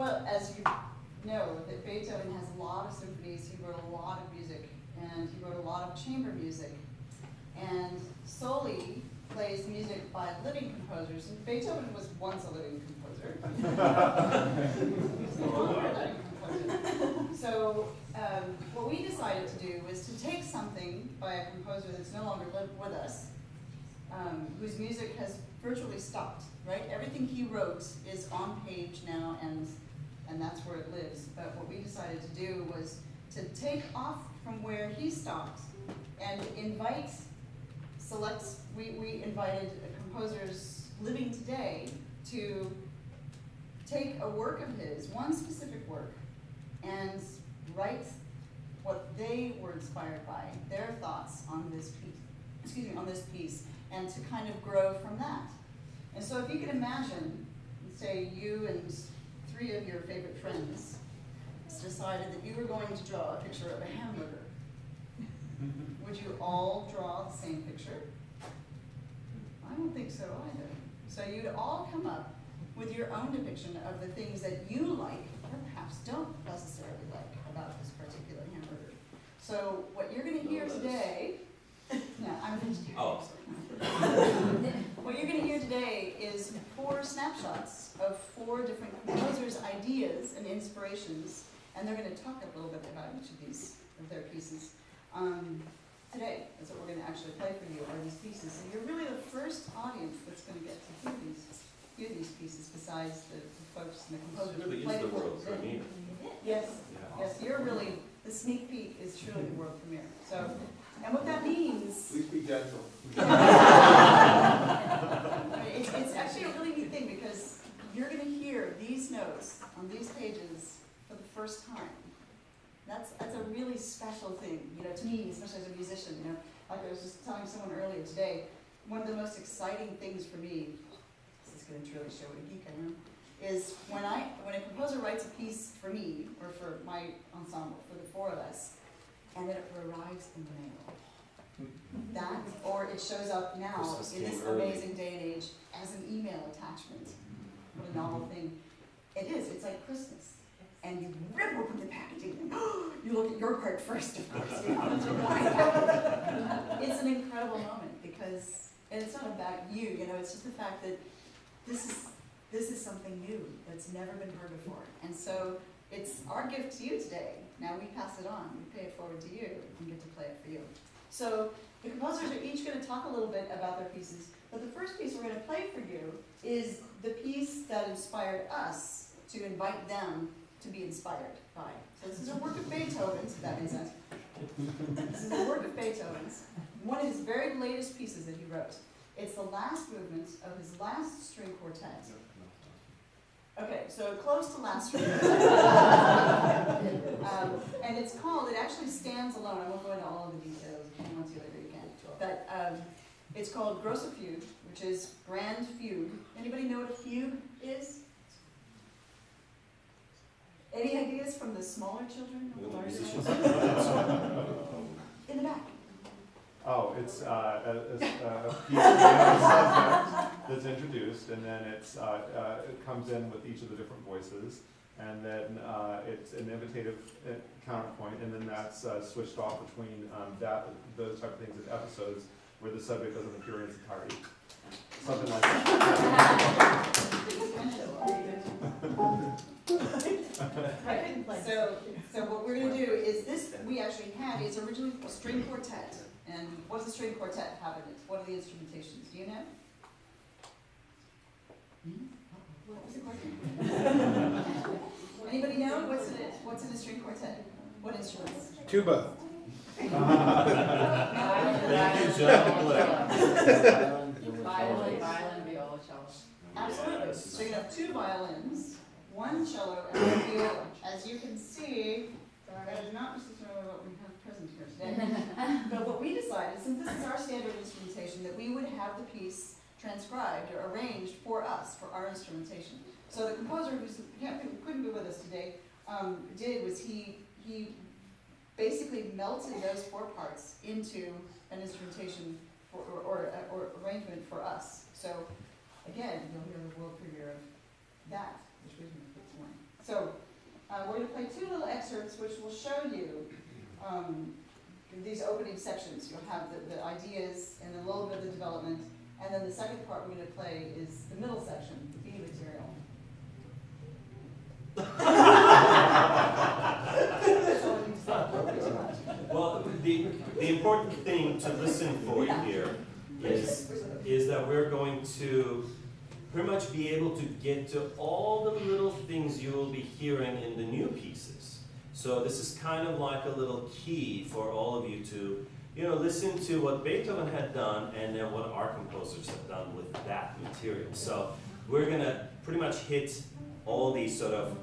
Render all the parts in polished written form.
Well, as you know, that Beethoven has a lot of symphonies, he wrote a lot of music, and he wrote a lot of chamber music. And SOLI plays music by living composers, and Beethoven was once a living composer. He's no longer a living composer. So what we decided to do was to take something by a composer that's no longer with us, whose music has virtually stopped, right? Everything he wrote is on page now, and that's where it lives. But what we decided to do was to take off from where he stopped and invite we invited composers living today to take a work of his, one specific work, and write what they were inspired by, their thoughts on this piece, and to kind of grow from that. And so if you could imagine, say you and 3 of your favorite friends decided that you were going to draw a picture of a hamburger, would you all draw the same picture? I don't think so either. So you'd all come up with your own depiction of the things that you like, or perhaps don't necessarily like about this particular hamburger. So what you're going to hear today, I'm a vegetarian. Oh. What you're going to hear today is 4 snapshots of 4 different composers' ideas and inspirations, and they're going to talk a little bit about each of their pieces. Today is what we're going to actually play for you, are these pieces. So you're really the first audience that's going to get to hear these pieces, besides the folks and the composers. This really is the world premiere. Yes, Yeah. yes, you're really, the sneak peek is truly the world premiere. So, and what that means... Please be gentle. It's actually a really neat thing, because you're going to hear these notes on these pages for the first time. That's a really special thing, to me, especially as a musician. Like I was just telling someone earlier today, one of the most exciting things for me, this is going to really show what a geek I am, is when a composer writes a piece for me, or for my ensemble, for the 4 of us, and then it arrives in the mail. That, or it shows up now in this amazing day and age as an email attachment. What a novel thing. It is, it's like Christmas. And you rip open the packaging, and you look at your part first, of course. It's an incredible moment, because, and it's not about you, it's just the fact that this is something new that's never been heard before. And so it's our gift to you today. Now we pass it on, we pay it forward to you, and get to play it for you. So the composers are each going to talk a little bit about their pieces, but the first piece we're going to play for you is the piece that inspired us to invite them to be inspired by. So this is a work of Beethoven's, if that makes sense. This is a work of Beethoven's, one of his very latest pieces that he wrote. It's the last movement of his last string quartet. Okay, so close to last string quartet. And it's called, it actually stands alone. I won't go into all of the details. If you want to later, you can. But it's called Grosse Fugue, which is grand fugue. Anybody know what a fugue is? Any ideas from the smaller children? The Larger musicians. ones? In the back. Oh, it's a piece of subject that's introduced, and then it comes in with each of the different voices, and then it's an imitative counterpoint, and then that's switched off between those type of things in episodes where the subject doesn't appear in its entirety. Something like that. Right. So what we're going to do is this, we actually had, it's originally a string quartet. And what does a string quartet have in it? What are the instrumentations? Do you know? What was the question? Anybody know? What's in a string quartet? What instruments? Tuba. Violin, viola, cello. Absolutely. So you have 2 violins, 1 cello, and 1 viola. As you can see, that is not necessarily what we have present here today. But what we decided, since this is our standard instrumentation, that we would have the piece transcribed or arranged for us, for our instrumentation. So the composer who couldn't be with us today he basically melted those 4 parts into an instrumentation or arrangement for us. So again, you'll hear the world premiere of that, which we didn't put this morning. So we're going to play two little excerpts which will show you these opening sections. You'll have the ideas and a little bit of the development, and then the second part we're going to play is the middle section, the B material. Well, the important thing to listen for here is that we're going to pretty much be able to get to all the little things you will be hearing in the new pieces. So this is kind of like a little key for all of you to, listen to what Beethoven had done and then what our composers have done with that material. So we're going to pretty much hit all these sort of,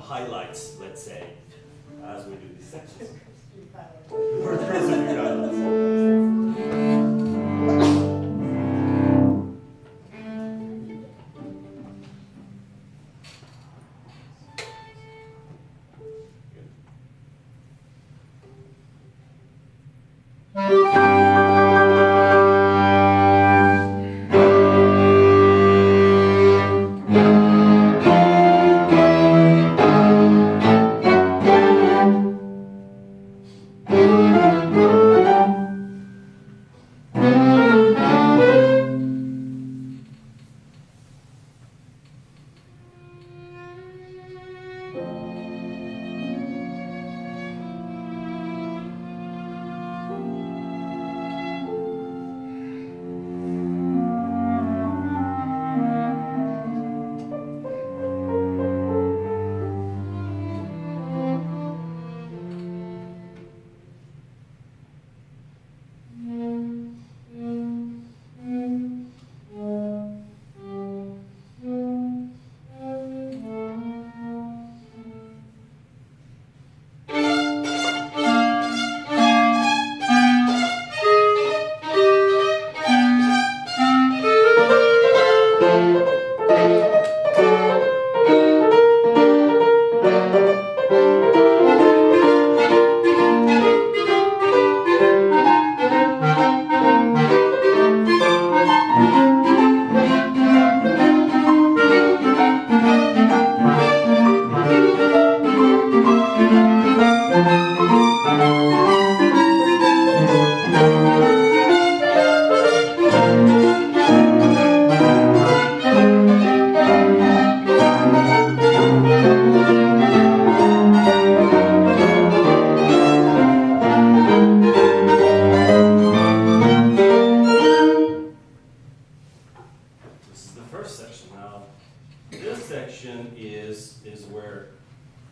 highlights, let's say, as we do these sections. Or Grosse Fugue highlights.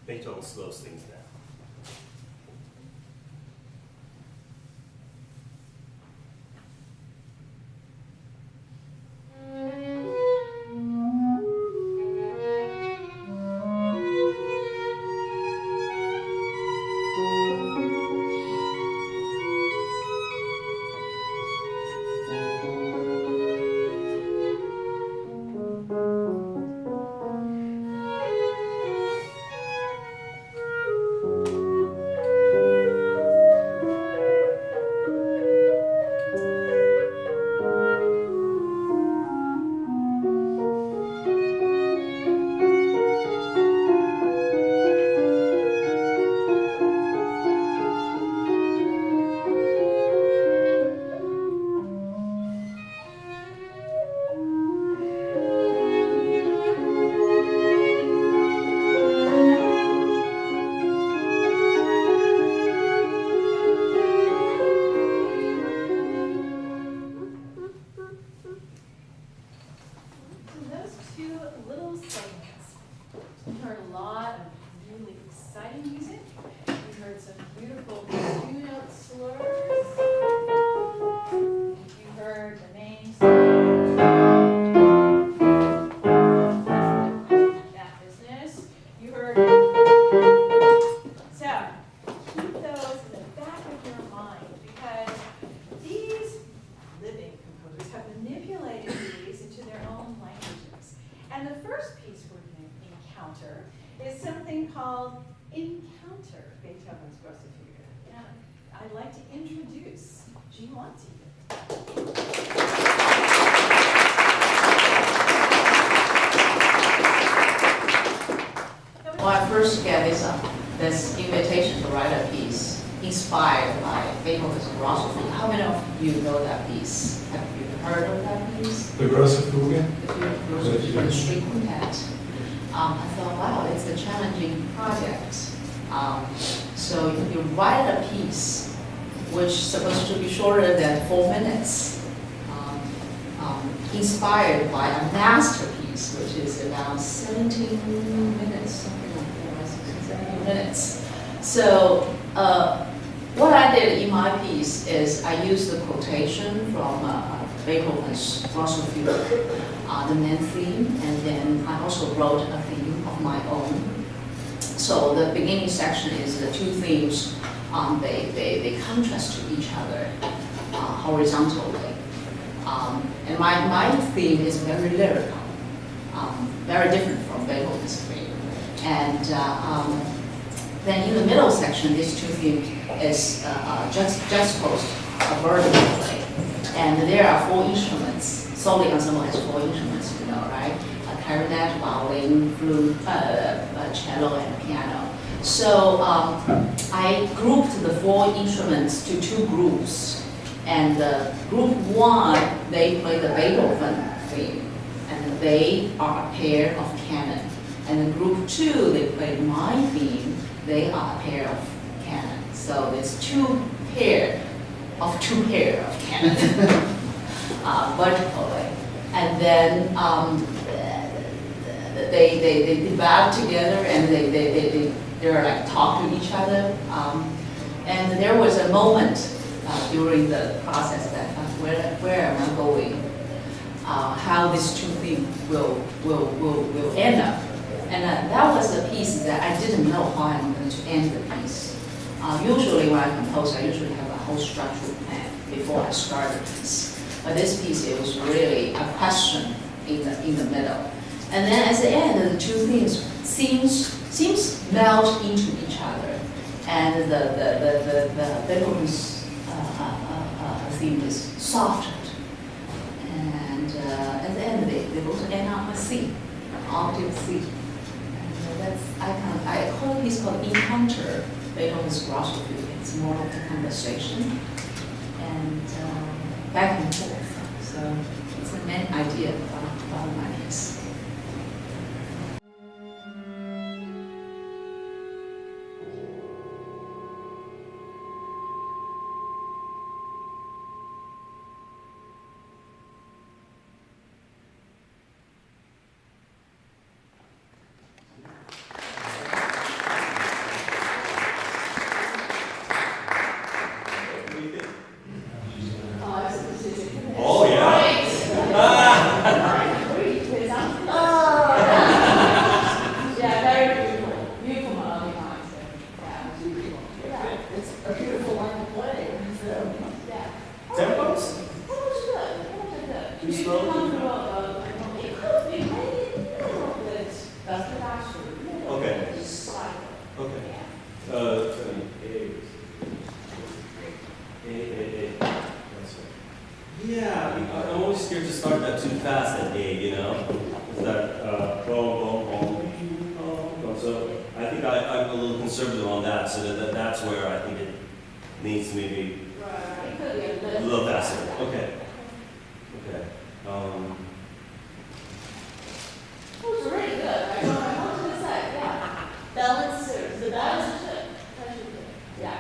Beethoven slows things down. Is something called Encounter, Beethoven's Grosse Fugue. And I'd like to introduce G1 to you. Now we is this invitation to write a piece inspired by Beethoven's Grosse Fugue. How many of you know that piece? Have you heard of that piece? The Grosse Fugue? The Grosse Fugue, the string quartet. I thought, wow, it's a challenging project. So you write a piece which is supposed to be shorter than 4 minutes, inspired by a masterpiece, which is around 17 minutes, something like that, 16, 17 minutes. So what I did in my piece is I used the quotation from Beethoven's Grosse Fugue, the main theme, and then I also wrote a theme of my own. So the beginning section is the two themes, they contrast to each other horizontally. And my theme is very lyrical, very different from Beethoven's theme. And then in the middle section, these two themes is juxtaposed vertically. And there are 4 instruments. SOLI Ensemble has 4 instruments, you know, right? A clarinet, violin, flute, cello, and piano. So I grouped the 4 instruments to 2 groups. And group 1, they play the Beethoven theme, and they are a pair of canon. And then group 2, they play my theme, they are a pair of canon. So there's 2 pair of canon, vertically. And then they develop together, and they're like talk to each other. And there was a moment during the process that where am I going? How these 2 things will end up. And that was a piece that I didn't know how I'm going to end the piece. Usually when I compose, I usually have a whole structural plan before I start the piece. But this piece, it was really a question in the middle. And then at the end, the 2 themes seems melt into each other. And the Beethoven's theme is softened. And at the end, they both end up a C, an octave C. I call it piece called Encounter, Beethoven's Grosse Fugue. It's more like a conversation and back and forth. So it's the main idea about my piece. Oh, yeah. Yeah, very beautiful. Beautiful melody lines. It's a beautiful line to play. Tempos? Too slow? Okay. Okay. Yeah, I'm always scared to start that too fast at A, you know? Is that boom, boom, boom, boom. So I think I'm a little conservative on that, so that's where I think it needs to maybe a little faster. Okay. Okay. It was really good. I wanted to say, yeah. Balance, the balance is good. Yeah.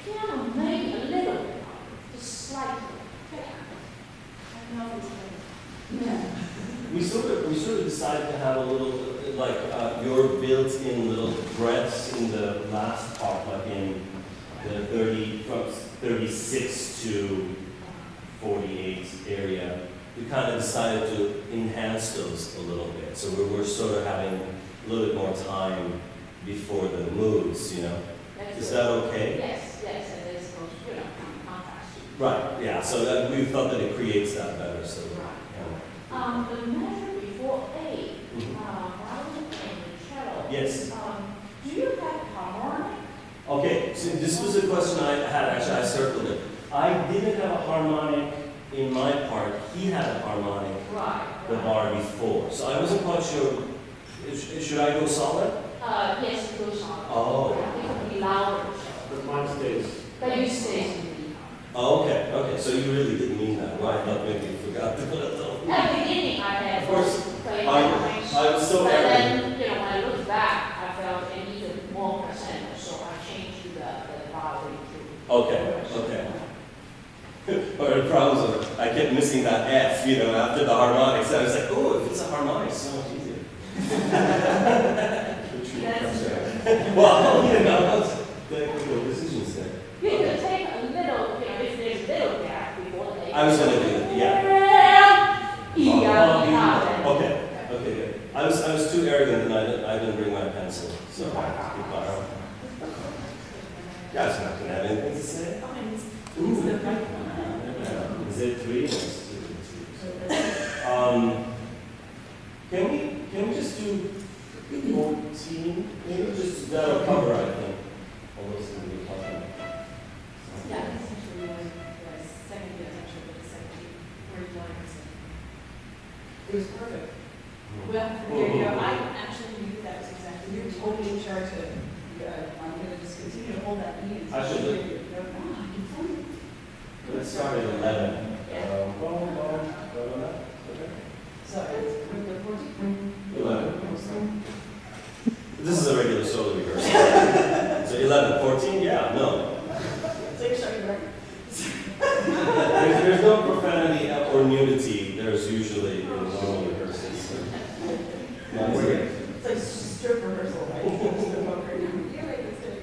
Piano maybe a little bit, just slightly. I don't know if it's Yeah. We sort of decided to have a little, like, your built-in little breaths in the last part, like in the 36 to 48 area. We kind of decided to enhance those a little bit. So we're sort of having a little bit more time before the moves, you know? Is that okay? Yes, and it's supposed to, contrast. Right, yeah, so that, we felt that it creates that better, so. The measure before A, Mhm. violin and the cello. Yes. Do you have harmonic? Okay, so this was a question I had, actually I circled it. I didn't have a harmonic in my part, he had a harmonic Right. the bar before, so I wasn't quite sure, should I go solid? Yes, it goes on. Oh. It can be louder. But mine stays. But you stay in the Oh, okay, okay, so you really didn't mean that. Well, I thought maybe you forgot to put it on. At the beginning, I had Of course. played I was so but arrogant. then, when I looked back, I felt it needed more percent, so I changed to the vowel to. Okay, okay. But the problem was I kept missing that F, after the harmonics. I was like, oh, if it's a harmonic, it's so much easier. Well, that's technical decisions there. You could take a little, if there's a little gap before the. I was gonna do that, yeah. Okay, okay, good. I was too arrogant and I didn't bring my pencil, so I have to borrow. Guys not gonna have anything to say? Ooh. Is it 3? Yes, 2. Can we just do 14? Maybe just that'll cover, I think, all those things we were talking about. Yeah, that's actually the second year, actually, the second year, where you want to. It was perfect. Well, there you go. I actually knew that was exactly, you're totally in charge of, I'm gonna just continue to hold that meeting. I should look. Let's start at 11. So it's regular 14. 11. This is a regular solo rehearsal. So 11, 14? Yeah, no. There's no profanity or nudity. There's usually in normal rehearsals. It's like strip rehearsal, right? Strip poker. You're right, it's good.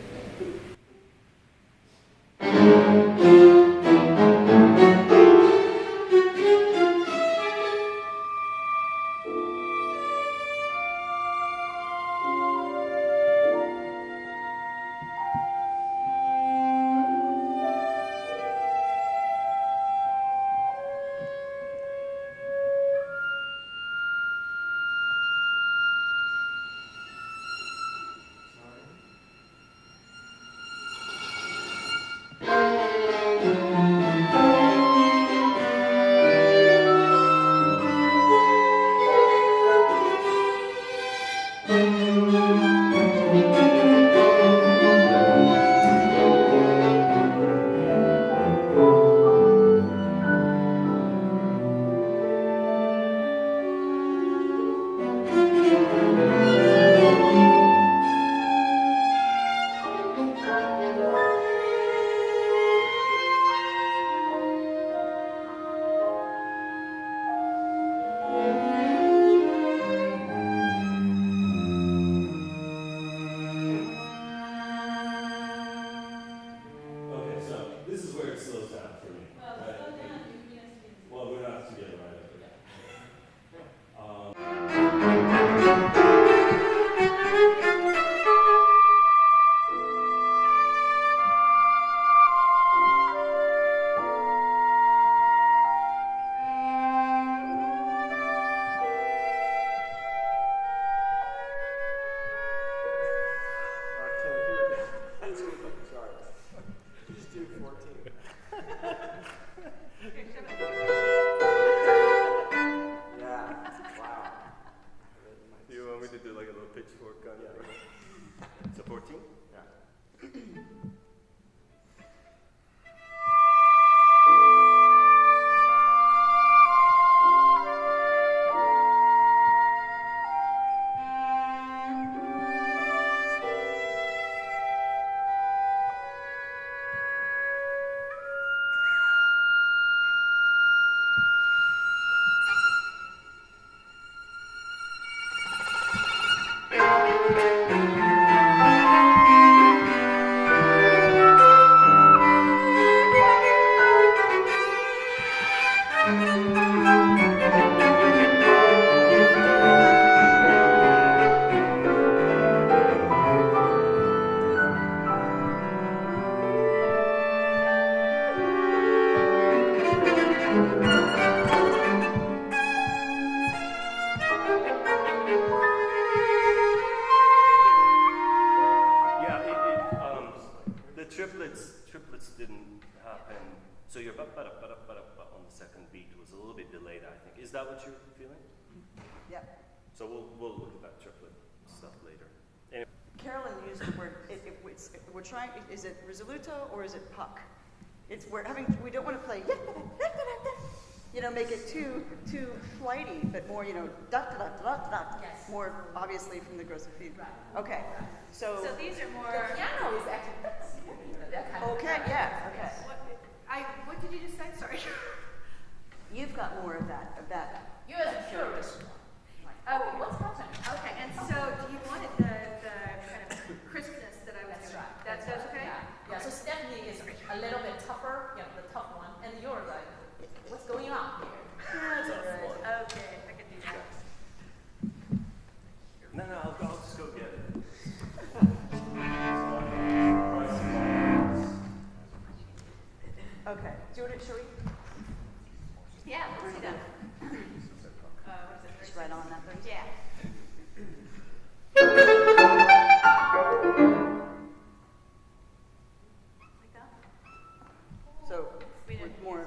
triplets didn't happen. So your ba ba ba ba on the second beat was a little bit delayed, I think. Is that what you're feeling? Yeah. So we'll look at that triplet stuff later. Carolyn used the word, we're trying, is it risoluto or is it puck? We don't want to play, make it too flighty, but more, da da da da da. Yes. More obviously from the Grosse Fugue. Right. Okay, so. So these are more. The piano is actually that kind of. Okay, yeah, okay. What did you just say? Sorry. You've got more of that. You're the purist. Oh, What's happening? Okay, and so do you want the kind of crispness that I was That's doing? right. That's okay? Yeah, so Stephanie is a little bit tougher, the tough one, and you're like, what's going on here? Okay, I can do that. No, I'll just go get it. Okay, do you want to, shall we? Yeah, let's do that. What is it? Just right on that thing? Yeah. Like that? So, We with didn't- more.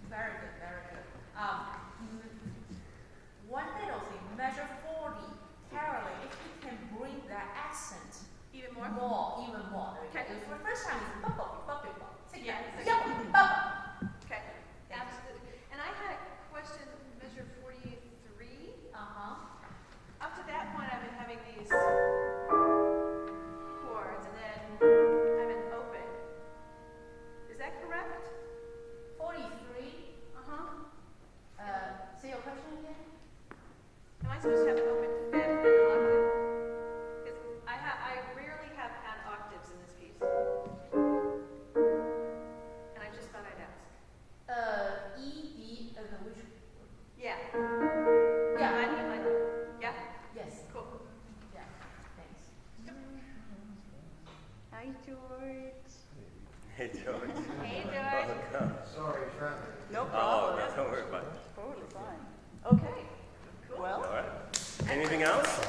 Very good, very good. One little thing, measure 40. Caroline, if you can bring that accent Even more? even more. Okay. For the first time, it's bop, bop, bop, bop. Yeah, it's Yep, like- bop. Okay, absolutely. And I had a question, measure 43. Up to that point, I've been having these chords, and then I've been open. Is that correct? 43. Say your question again? Am I supposed to have an open fifth and an octave? Because I rarely have had octaves in this piece. And I just thought I'd ask. E, D, which? Yeah. Yeah. Mine. Yeah? Yes. Cool. Yeah. Thanks. Hi, George. Hey, George. Hey, George. No Oh, problem. no, don't worry about it. Totally fine. Okay. Cool. Well. All right. Anything else?